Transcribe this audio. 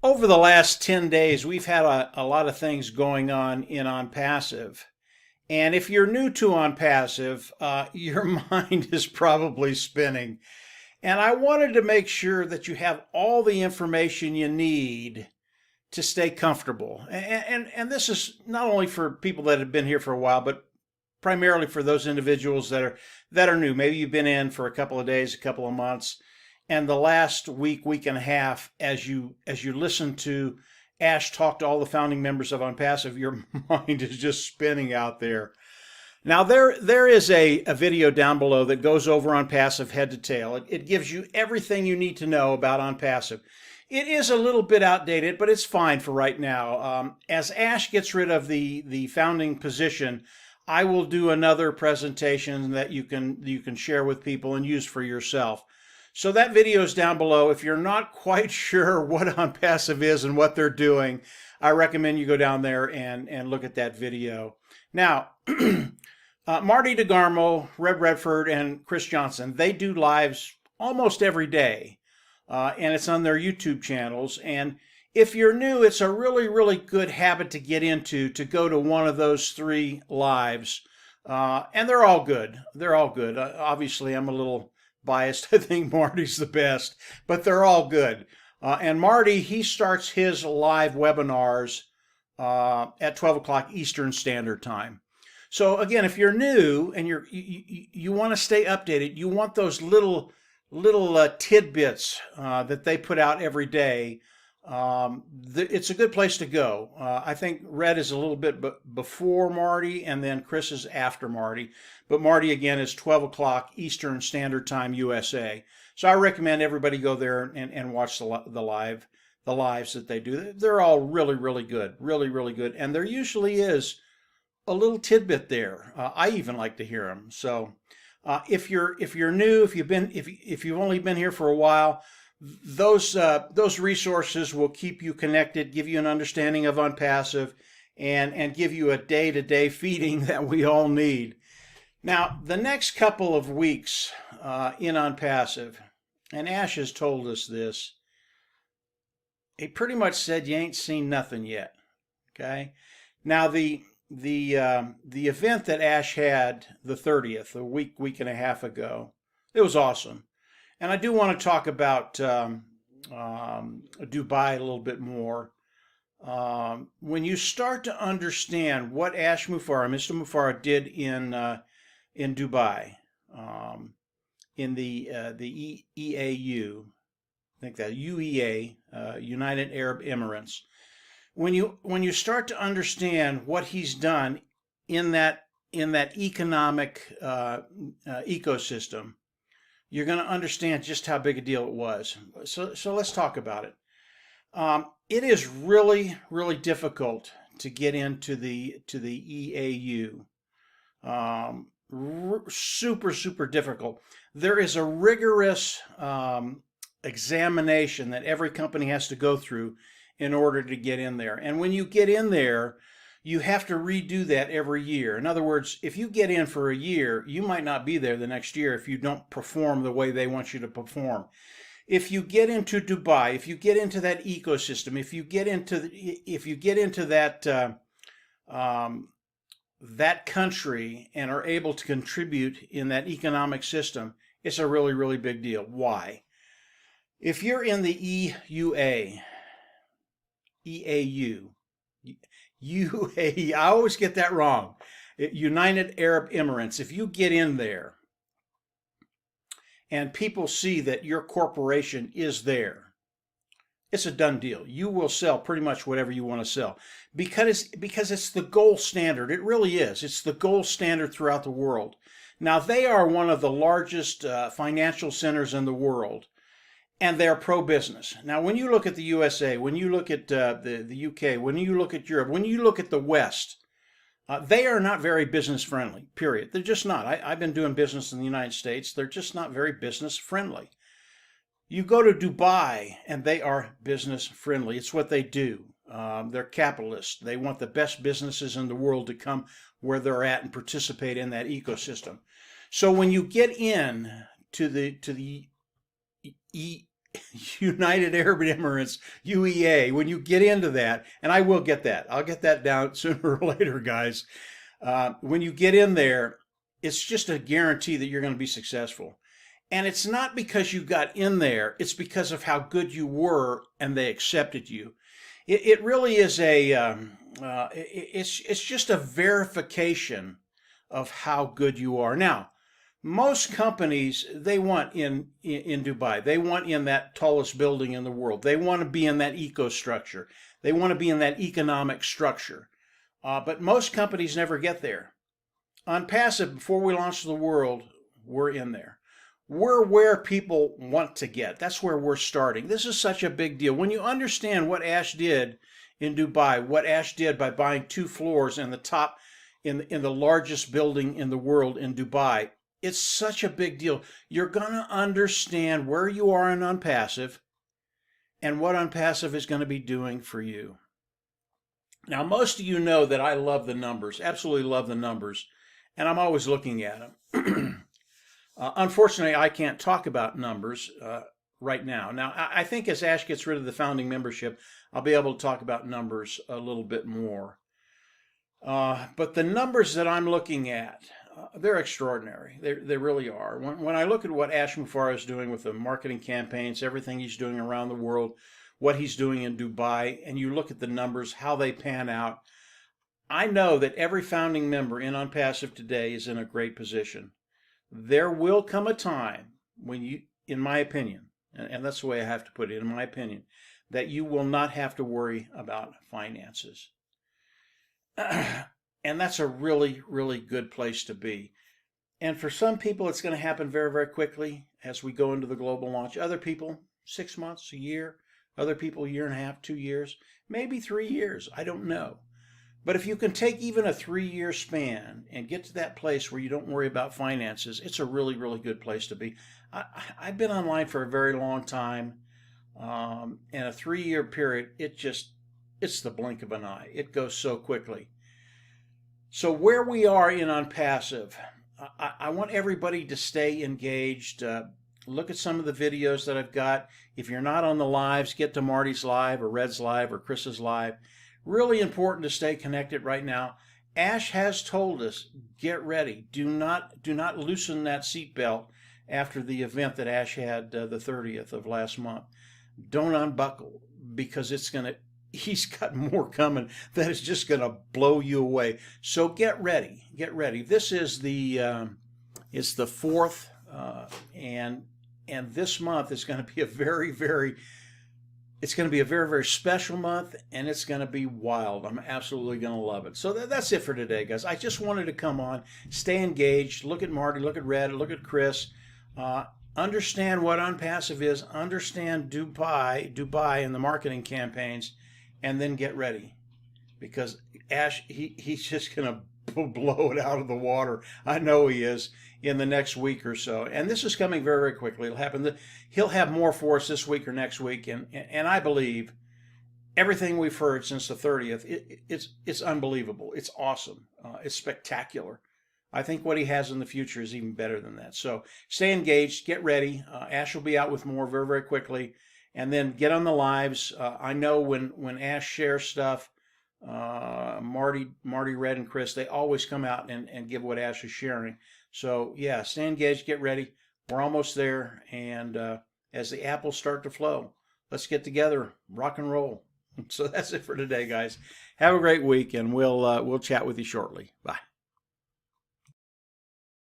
Over the last 10 days, we've had a lot of things going on Passive. And if you're new to on Passive, your mind is probably spinning. And I wanted to make sure that you have all the information you need to stay comfortable. And this is not only for people that have been here for a while, but primarily for those individuals that are new. Maybe you've been in for a couple of days, a couple of months, and the last week and a half, as you listen to Ash talk to all the founding members of OnPassive, your mind is just spinning out there. Now there is a video down below that goes over OnPassive head to tail. It gives you everything you need to know about OnPassive. It is a little bit outdated, but it's fine for right now. As Ash gets rid of the founding position, I will do another presentation that you can share with people and use for yourself. So that video is down below. If you're not quite sure what OnPassive is and what they're doing, I recommend you go down there and look at that video. Now, Marty DeGarmo, Reb Redford, and Chris Johnson, they do lives almost every day, and it's on their YouTube channels. And if you're new, it's a really, really good habit to get into, to go to one of those three lives. And they're all good. They're all good. Obviously, I'm a little biased. I think Marty's the best, but they're all good. And Marty, he starts his live webinars at 12 o'clock Eastern Standard Time. So again, if you're new and you want to stay updated, you want those little tidbits that they put out every day. It's a good place to go. I think Red is a little bit before Marty, and then Chris is after Marty. But Marty, again, is 12 o'clock Eastern Standard Time, USA. So I recommend everybody go there and watch the lives that they do. They're all really, really good. Really, really good. And there usually is a little tidbit there. I even like to hear them. So if you're new, if you've only been here for a while, those resources will keep you connected, give you an understanding of OnPassive, and give you a day-to-day feeding that we all need. Now, the next couple of weeks in OnPassive, and Ash has told us this, he pretty much said you ain't seen nothing yet. Okay. Now the event that Ash had the 30th, a week and a half ago, it was awesome. And I do want to talk about Dubai a little bit more. When you start to understand what Mr. Mufareh did in Dubai, in the EAU, I think that UEA, United Arab Emirates. When you start to understand what he's done in that economic ecosystem, you're going to understand just how big a deal it was. So let's talk about it. It is really, really difficult to get into the EAU. Super, super difficult. There is a rigorous examination that every company has to go through in order to get in there. And when you get in there, you have to redo that every year. In other words, if you get in for a year, you might not be there the next year if you don't perform the way they want you to perform. If you get into Dubai, if you get into that ecosystem, if you get into that country and are able to contribute in that economic system, it's a really, really big deal. Why? If you're in the EAU, UAE, I always get that wrong. United Arab Emirates. If you get in there and people see that your corporation is there, it's a done deal. You will sell pretty much whatever you want to sell because it's the gold standard. It really is. It's the gold standard throughout the world. Now, they are one of the largest financial centers in the world, and they're pro-business. Now, when you look at the USA, when you look at the UK, when you look at Europe, when you look at the West, they are not very business friendly, period. They're just not. I've been doing business in the United States. They're just not very business friendly. You go to Dubai, and they are business friendly. It's what they do. They're capitalists. They want the best businesses in the world to come where they're at and participate in that ecosystem. So when you get in to the United Arab Emirates, UEA, when you get into that, and I will get that, I'll get that down sooner or later, guys. When you get in there, it's just a guarantee that you're going to be successful. And it's not because you got in there, it's because of how good you were and they accepted you. It really is it's just a verification of how good you are. Now, most companies, they want in Dubai, they want in that tallest building in the world. They want to be in that eco-structure. They want to be in that economic structure. But most companies never get there. On Passive, before we launch the world, we're in there. We're where people want to get. That's where we're starting. This is such a big deal. When you understand what Ash did in Dubai, what Ash did by buying 2 floors in the top, in the largest building in the world in Dubai, it's such a big deal. You're going to understand where you are in OnPassive and what OnPassive is going to be doing for you. Now, most of you know that I love the numbers, absolutely love the numbers, and I'm always looking at them. Unfortunately, I can't talk about numbers right now. Now, I think as Ash gets rid of the founding membership, I'll be able to talk about numbers a little bit more. But the numbers that I'm looking at, they're extraordinary. They really are. When I look at what Ash Mufareh is doing with the marketing campaigns, everything he's doing around the world, what he's doing in Dubai, and you look at the numbers, how they pan out, I know that every founding member in OnPassive today is in a great position. There will come a time when you, in my opinion, and that's the way I have to put it, in my opinion, that you will not have to worry about finances. And that's a really, really good place to be. And for some people, it's going to happen very, very quickly as we go into the global launch. Other people, 6 months, a year. Other people, a year and a half, 2 years, maybe 3 years. I don't know. But if you can take even a 3-year span and get to that place where you don't worry about finances, it's a really, really good place to be. I've been online for a very long time. In a 3-year period, it's the blink of an eye. It goes so quickly. So where we are in OnPassive, I want everybody to stay engaged. Look at some of the videos that I've got. If you're not on the lives, get to Marty's live or Red's live or Chris's live. Really important to stay connected right now. Ash has told us, get ready. Do not loosen that seatbelt after the event that Ash had the 30th of last month. Don't unbuckle, because he's got more coming that is just going to blow you away. So get ready. Get ready. This is it's the 4th, and this month is going to be a very, very special month, and it's going to be wild. I'm absolutely going to love it. So that's it for today, guys. I just wanted to come on, stay engaged, look at Marty, look at Red, look at Chris, understand what OnPassive is, understand Dubai and the marketing campaigns, and then get ready. Because Ash, he's just going to blow it out of the water. I know he is, in the next week or so. And this is coming very, very quickly. It'll happen. He'll have more for us this week or next week. And I believe everything we've heard since the 30th, it's unbelievable. It's awesome. It's spectacular. I think what he has in the future is even better than that. So stay engaged. Get ready. Ash will be out with more very, very quickly. And then get on the lives. I know when Ash shares stuff, Marty, Red, and Chris, they always come out and give what Ash is sharing. So yeah, stay engaged, get ready. We're almost there. And as the apples start to flow, let's get together, rock and roll. So that's it for today, guys. Have a great week, and we'll chat with you shortly. Bye.